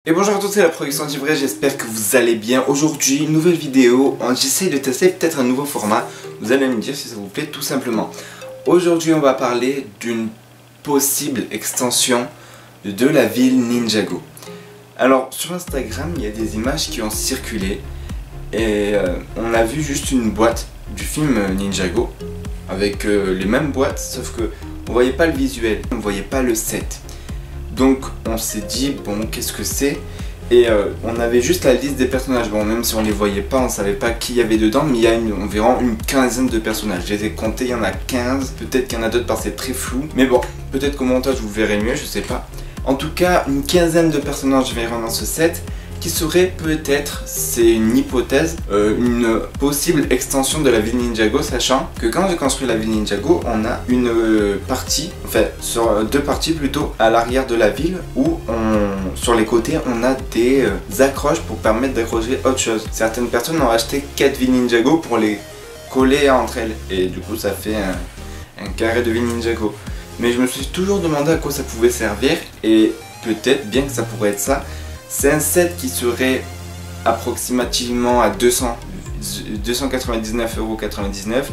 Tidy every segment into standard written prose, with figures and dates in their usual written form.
Et bonjour à tous, c'est la production d'Ivray, j'espère que vous allez bien. Aujourd'hui, une nouvelle vidéo, j'essaie de tester peut-être un nouveau format. Vous allez me dire si ça vous plaît tout simplement. Aujourd'hui, on va parler d'une possible extension de la ville Ninjago. Alors, sur Instagram, il y a des images qui ont circulé. Et on a vu juste une boîte du film Ninjago avec les mêmes boîtes, sauf que on voyait pas le visuel, on voyait pas le set. Donc on s'est dit bon, qu'est-ce que c'est? Et on avait juste la liste des personnages. Bon, même si on les voyait pas, on savait pas qui y avait dedans, mais il y a environ une quinzaine de personnages. Je les ai comptés, il y en a 15, peut-être qu'il y en a d'autres parce que c'est très flou. Mais bon, peut-être qu'au montage vous verrez mieux, je sais pas. En tout cas, une quinzaine de personnages verront dans ce set, qui serait peut-être, c'est une hypothèse, une possible extension de la ville Ninjago, sachant que quand j'ai construit la ville Ninjago, on a une partie, enfin sur deux parties plutôt, à l'arrière de la ville, où sur les côtés on a des accroches pour permettre d'accrocher autre chose. Certaines personnes ont acheté 4 villes Ninjago pour les coller entre elles, et du coup ça fait un carré de ville Ninjago. Mais je me suis toujours demandé à quoi ça pouvait servir, et peut-être bien que ça pourrait être ça. C'est un set qui serait approximativement à 299,99 €.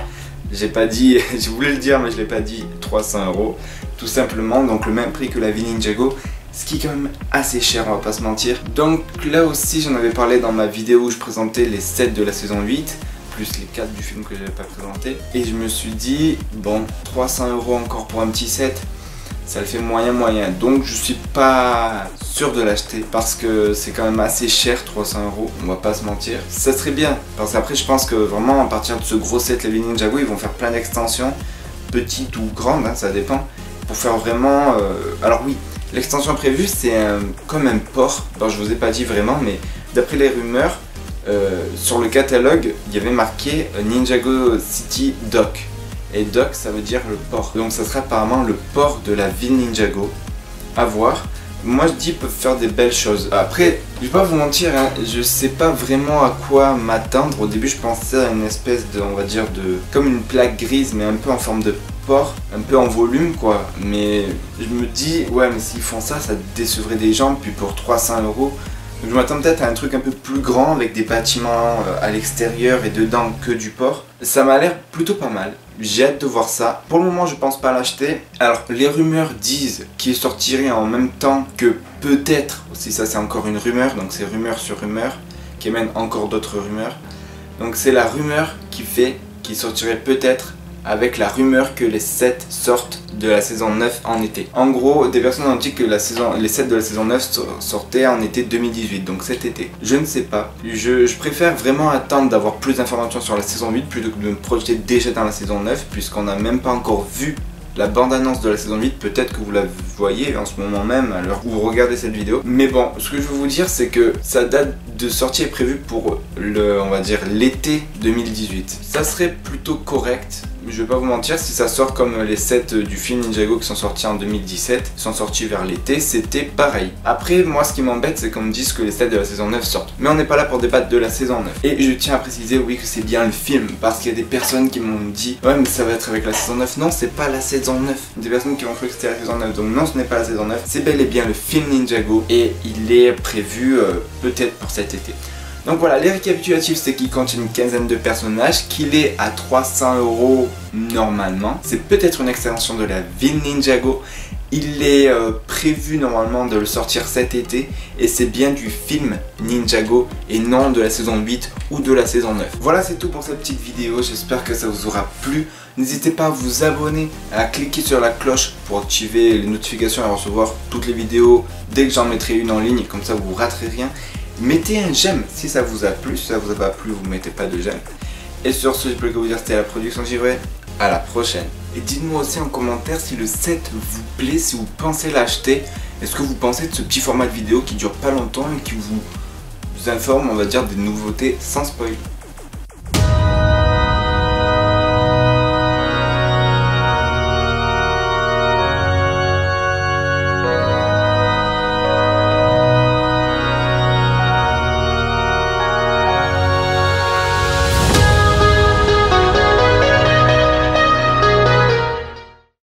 J'ai pas dit, je voulais le dire mais je l'ai pas dit, 300 €. Tout simplement, donc le même prix que la ville Ninjago. Ce qui est quand même assez cher, on va pas se mentir. Donc là aussi j'en avais parlé dans ma vidéo où je présentais les sets de la saison 8. Plus les 4 du film que je n'avais pas présenté. Et je me suis dit, bon, 300 € encore pour un petit set, ça le fait moyen. Donc je suis pas sûr de l'acheter parce que c'est quand même assez cher, 300 €, on va pas se mentir. Ça serait bien, parce qu'après je pense que vraiment à partir de ce gros set, la ville Ninjago, ils vont faire plein d'extensions, petites ou grandes, hein, ça dépend, pour faire vraiment... Alors oui, l'extension prévue c'est comme un port, alors je vous ai pas dit vraiment, mais d'après les rumeurs, sur le catalogue, il y avait marqué Ninjago City Dock. Et Dock, ça veut dire le port. Donc ça sera apparemment le port de la ville Ninjago. À voir. Moi je dis peuvent faire des belles choses. Après, je vais pas vous mentir, hein, je sais pas vraiment à quoi m'attendre. Au début je pensais à une espèce de, on va dire, de comme une plaque grise mais un peu en forme de port, un peu en volume quoi. Mais je me dis, ouais mais s'ils font ça, ça décevrait des gens. Puis pour 300 €, donc je m'attends peut-être à un truc un peu plus grand avec des bâtiments à l'extérieur et dedans que du port. Ça m'a l'air plutôt pas mal. J'ai hâte de voir ça. Pour le moment je pense pas l'acheter. Alors les rumeurs disent qu'il sortirait en même temps que peut-être, aussi ça c'est encore une rumeur, donc c'est rumeur sur rumeur, qui amène encore d'autres rumeurs. Donc c'est la rumeur qui fait qu'il sortirait peut-être avec la rumeur que les sets sortent de la saison 9 en été. En gros, des personnes ont dit que les sets de la saison 9 sortaient en été 2018, donc cet été. Je ne sais pas. Je préfère vraiment attendre d'avoir plus d'informations sur la saison 8 plutôt que de me projeter déjà dans la saison 9, puisqu'on n'a même pas encore vu la bande-annonce de la saison 8, peut-être que vous la voyez en ce moment même à l'heure où vous regardez cette vidéo. Mais bon, ce que je veux vous dire c'est que sa date de sortie est prévue pour on va dire l'été 2018. Ça serait plutôt correct. Je vais pas vous mentir, si ça sort comme les sets du film Ninjago qui sont sortis en 2017, qui sont sortis vers l'été, c'était pareil. Après, moi ce qui m'embête, c'est qu'on me dise que les sets de la saison 9 sortent. Mais on n'est pas là pour débattre de la saison 9. Et je tiens à préciser, oui, que c'est bien le film, parce qu'il y a des personnes qui m'ont dit ouais mais ça va être avec la saison 9. Non, c'est pas la saison 9. Des personnes qui ont cru que c'était la saison 9, donc non, ce n'est pas la saison 9. C'est bel et bien le film Ninjago, et il est prévu peut-être pour cet été. Donc voilà, les récapitulatifs c'est qu'il contient une quinzaine de personnages, qu'il est à 300 € normalement. C'est peut-être une extension de la ville Ninjago. Il est prévu normalement de le sortir cet été, et c'est bien du film Ninjago et non de la saison 8 ou de la saison 9. Voilà, c'est tout pour cette petite vidéo, j'espère que ça vous aura plu. N'hésitez pas à vous abonner, à cliquer sur la cloche pour activer les notifications et recevoir toutes les vidéos dès que j'en mettrai une en ligne, comme ça vous ne raterez rien. Mettez un j'aime si ça vous a plu, si ça vous a pas plu vous mettez pas de j'aime. Et sur ce, je peux que vous dire c'était la production d'Ivray. À la prochaine. Et dites-moi aussi en commentaire si le set vous plaît, si vous pensez l'acheter. Est-ce que vous pensez de ce petit format de vidéo qui dure pas longtemps et qui vous informe, on va dire, des nouveautés sans spoil.